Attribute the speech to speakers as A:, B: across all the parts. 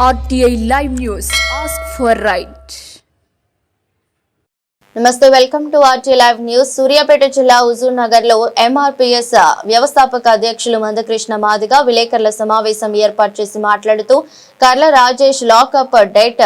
A: RTI Live News. Ask for right.
B: నమస్తే, welcome to RT live news. Suryapet జిల్లా హుజూర్ నగర్ లో MRPS వ్యవస్థాపక అధ్యక్షులు మందకృష్ణ మాదిగ విలేకరుల సమావేశం ఏర్పాటు చేసి మాట్లాడుతూ కర్ల రాజేష్ లాకప్ డేట్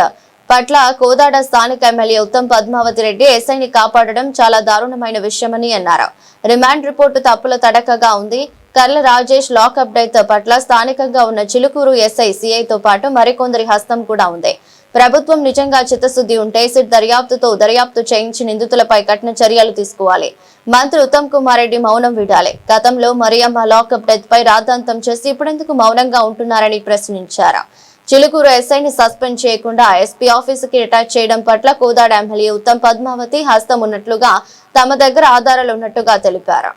B: పట్ల కోదాడ స్థానిక ఎమ్మెల్యే ఉత్తమ్ పద్మావతి రెడ్డి ఎస్ఐని కాపాడడం చాలా దారుణమైన విషయమని అన్నారు. రిమాండ్ రిపోర్టు తప్పుల తడకగా ఉంది. కర్ల రాజేష్ లాకప్ డేట్ పట్ల స్థానికంగా ఉన్న చిలుకూరు ఎస్ఐ సిఐతో పాటు మరికొందరి హస్తం కూడా ఉంది. ప్రభుత్వం నిజంగా చిత్తశుద్ధి ఉంటే సిట్ దర్యాప్తు చేయించి నిందితులపై కఠిన చర్యలు తీసుకోవాలి. మంత్రి ఉత్తమ్ కుమార్ రెడ్డి మౌనం వీడాలి. గతంలో మరియమ్మ లాకప్ డెత్ పై రాద్ధాంతం చేసి ఇప్పుడెందుకు మౌనంగా ఉంటున్నారని ప్రశ్నించారు. చిలుకూరు ఎస్ఐని సస్పెండ్ చేయకుండా ఎస్పీ ఆఫీసుకి అటాచ్ చేయడం పట్ల కోదాడ ఎమ్మెల్యే ఉత్తమ్ పద్మావతి హస్తం ఉన్నట్లుగా తమ దగ్గర ఆధారాలు ఉన్నట్టుగా తెలిపారు.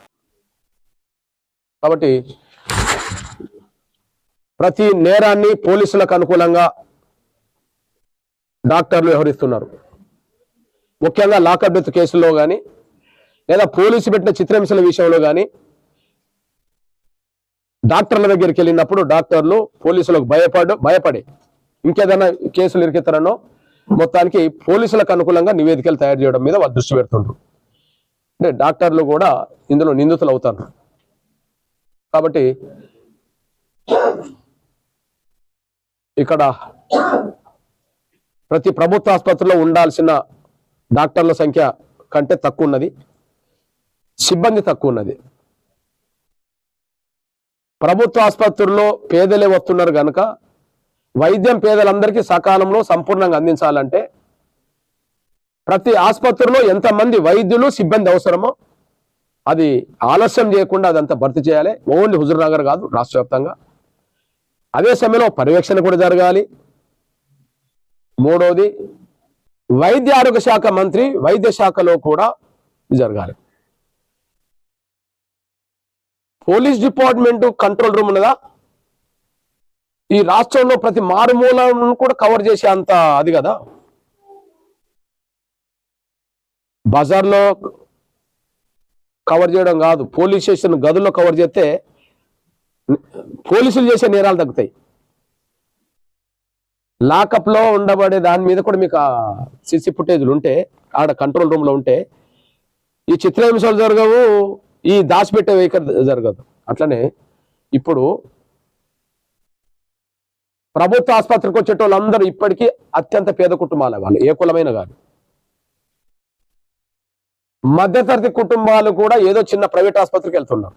C: కాబట్టి ప్రతి నేరాన్ని పోలీసులకు అనుకూలంగా డాక్టర్లు వ్యవహరిస్తున్నారు. ముఖ్యంగా లాకప్ డెత్ కేసుల్లో కానీ లేదా పోలీసు పెట్టిన చిత్రహింసల విషయంలో కానీ డాక్టర్ల దగ్గరికి వెళ్ళినప్పుడు డాక్టర్లు పోలీసులకు భయపడి ఇంకేదైనా కేసులు ఇరికిస్తారనో మొత్తానికి పోలీసులకు అనుకూలంగా నివేదికలు తయారు చేయడం మీద వాళ్ళు దృష్టి పెడుతుండ్రు. అంటే డాక్టర్లు కూడా ఇందులో నిందితులు అవుతారు. కాబట్టి ఇక్కడ ప్రతి ప్రభుత్వ ఆసుపత్రిలో ఉండాల్సిన డాక్టర్ల సంఖ్య కంటే తక్కువ ఉన్నది, సిబ్బంది తక్కువ ఉన్నది. ప్రభుత్వ ఆసుపత్రుల్లో పేదలే వస్తున్నారు కనుక వైద్యం పేదలందరికీ సకాలంలో సంపూర్ణంగా అందించాలంటే ప్రతి ఆసుపత్రిలో ఎంతమంది వైద్యులు సిబ్బంది అవసరమో అది ఆలస్యం చేయకుండా అదంతా భర్తీ చేయాలి. ఓన్లీ హుజూర్ నగర్ కాదు, రాష్ట్ర వ్యాప్తంగా. అదే సమయంలో పర్యవేక్షణ కూడా జరగాలి. మూడవది, వైద్య ఆరోగ్య శాఖ మంత్రి వైద్య శాఖలో కూడా జరగాలి. పోలీస్ డిపార్ట్మెంట్ కంట్రోల్ రూమ్ ఉన్నదా? ఈ రాష్ట్రంలో ప్రతి మారుమూలను కూడా కవర్ చేసే అంత అది కదా. బజార్లో కవర్ చేయడం కాదు, పోలీస్ స్టేషన్ గదుల్లో కవర్ చేస్తే పోలీసులు చేసే నేరాలు తగ్గుతాయి. లాకప్లో ఉండబడే దాని మీద కూడా మీకు సిసి ఫుటేజ్లు ఉంటే, ఆడ కంట్రోల్ రూమ్లో ఉంటే ఈ చిత్రహింసలు జరగవు, ఈ దాచిపెట్టే వెహికల్ జరగదు. అట్లనే ఇప్పుడు ప్రభుత్వ ఆసుపత్రికి వచ్చే వాళ్ళందరూ ఇప్పటికీ అత్యంత పేద కుటుంబాల వాళ్ళు, ఏ కులమైన కాదు. మధ్యతరగతి కుటుంబాలు కూడా ఏదో చిన్న ప్రైవేట్ ఆసుపత్రికి వెళ్తున్నారు.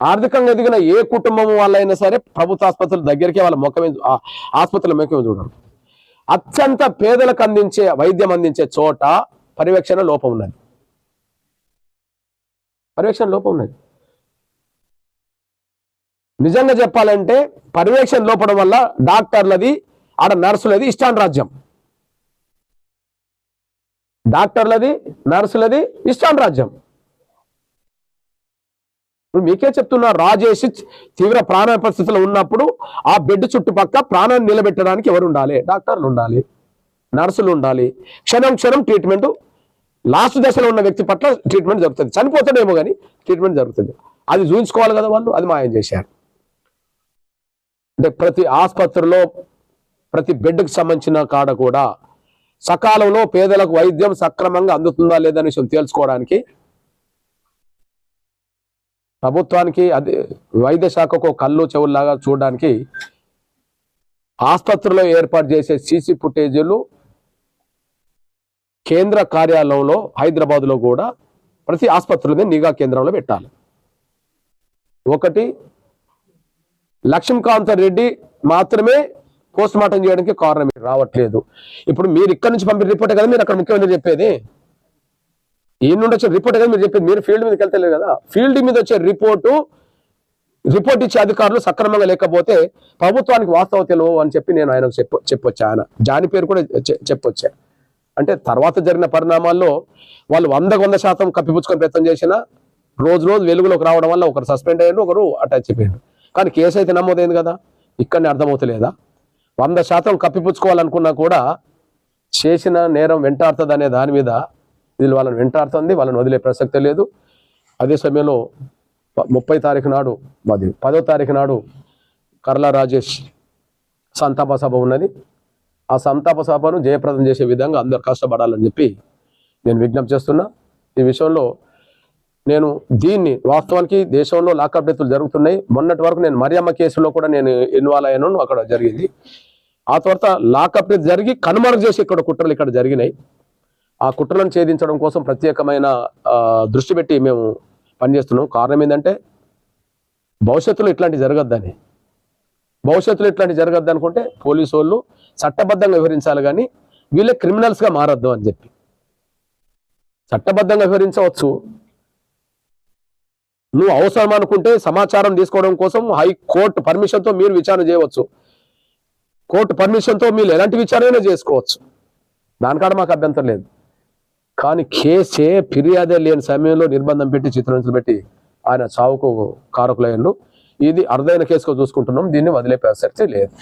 C: ఆర్థికంగా ఎదిగిన ఏ కుటుంబం వాళ్ళైనా సరే ప్రభుత్వ ఆసుపత్రుల దగ్గరికే వాళ్ళ ముఖమే, ఆసుపత్రుల ముఖమే చూడరు. అత్యంత పేదలకు అందించే వైద్యం అందించే చోట పర్యవేక్షణ లోపం ఉన్నది. నిజంగా చెప్పాలంటే పర్యవేక్షణ లోపడం వల్ల డాక్టర్లది ఆడ నర్సులది ఇష్టాన్ రాజ్యం. ఇప్పుడు మీకే చెప్తున్నా, రాజేష్ తీవ్ర ప్రాణ పరిస్థితుల్లో ఉన్నప్పుడు ఆ బెడ్ చుట్టుపక్కల ప్రాణాన్ని నిలబెట్టడానికి ఎవరు ఉండాలి? డాక్టర్లు ఉండాలి, నర్సులు ఉండాలి. క్షణం ట్రీట్మెంట్, లాస్ట్ దశలో ఉన్న వ్యక్తి పట్ల ట్రీట్మెంట్ జరుగుతుంది. చనిపోతాడేమో కానీ ట్రీట్మెంట్ జరుగుతుంది. అది చూపించుకోవాలి కదా వాళ్ళు, అది మాయం చేశారు. అంటే ప్రతి ఆసుపత్రిలో ప్రతి బెడ్కి సంబంధించిన కాడ కూడా సకాలంలో పేదలకు వైద్యం సక్రమంగా అందుతుందా లేదనే విషయం తెలుసుకోవడానికి ప్రభుత్వానికి, అది వైద్య శాఖకు కళ్ళు చెవుల్లాగా చూడడానికి ఆసుపత్రిలో ఏర్పాటు చేసే సీసీ ఫుటేజీలు కేంద్ర కార్యాలయంలో హైదరాబాద్లో కూడా ప్రతి ఆసుపత్రిని నిఘా కేంద్రంలో పెట్టాలి. ఒకటి, లక్ష్మీకాంత రెడ్డి మాత్రమే పోస్ట్ మార్టం చేయడానికి కారణం రావట్లేదు. ఇప్పుడు మీరు ఇక్కడ నుంచి పంపిన రిపోర్టే కదా మీరు అక్కడ ముఖ్యమంత్రి చెప్పేది. ఈ నుండి వచ్చే రిపోర్ట్ కదా మీరు చెప్పేది. మీరు ఫీల్డ్ మీదకి వెళ్తలేదు కదా. ఫీల్డ్ మీద వచ్చే రిపోర్ట్ ఇచ్చే అధికారులు సక్రమంగా లేకపోతే ప్రభుత్వానికి వాస్తవం తెలియవు అని చెప్పి నేను ఆయనకు చెప్పొచ్చా. ఆయన జాని పేరు కూడా చెప్పొచ్చా. అంటే తర్వాత జరిగిన పరిణామాల్లో వాళ్ళు 100% కప్పిపుచ్చుకొని ప్రయత్నం చేసినా రోజు వెలుగులోకి రావడం వల్ల ఒకరు సస్పెండ్ అయ్యారు, ఒకరు అటాచ్ అయిపోయారు. కానీ కేసు అయితే నమోదైంది కదా. ఇక్కడనే అర్థమవుతలేదా? 100% కప్పిపుచ్చుకోవాలనుకున్నా కూడా చేసిన నేరం వెంటాడుతుంది అనే దాని మీద వీళ్ళు వాళ్ళని వెంటాడుతుంది, వాళ్ళని వదిలే ప్రసక్తే లేదు. అదే సమయంలో 30 తారీఖు నాడు, 10వ తారీఖు నాడు కర్ల రాజేష్ సంతాప సభ ఉన్నది. ఆ సంతాప సభను జయప్రదం చేసే విధంగా అందరు కష్టపడాలని చెప్పి నేను విజ్ఞప్తి చేస్తున్నా. ఈ విషయంలో నేను దీన్ని వాస్తవానికి దేశంలో లాకప్ డెత్తులు జరుగుతున్నాయి. మొన్నటి వరకు నేను మరియమ్మ కేసులో కూడా నేను ఇన్వాల్వ్ అయ్యాను, అక్కడ జరిగింది. ఆ తర్వాత లాకప్ డెత్ జరిగి కనుమరుగు చేసి ఇక్కడ కుట్రలు ఇక్కడ జరిగినాయి. ఆ కుట్రలను ఛేదించడం కోసం ప్రత్యేకమైన దృష్టి పెట్టి మేము పనిచేస్తున్నాం. కారణం ఏంటంటే భవిష్యత్తులో ఇట్లాంటి జరగద్దని, అనుకుంటే పోలీసు వాళ్ళు చట్టబద్ధంగా వివరించాలి, కానీ వీళ్ళే క్రిమినల్స్గా మారద్దు అని చెప్పి. చట్టబద్ధంగా వివరించవచ్చు, నువ్వు అవసరం అనుకుంటే సమాచారం తీసుకోవడం కోసం హైకోర్టు పర్మిషన్తో మీరు విచారణ చేయవచ్చు, కోర్టు పర్మిషన్తో మీరు ఎలాంటి విచారణ చేసుకోవచ్చు, దానికాడ మాకు అభ్యంతరం లేదు. కానీ కేసే ఫిర్యాదే లేని సమయంలో నిర్బంధం పెట్టి చిత్రహింసలు పెట్టి ఆయన చావుకు కారకులయ్యారు. ఇది అరుదైన కేసుగా చూసుకుంటున్నాం, దీన్ని వదిలే ప్రసక్తి లేదు.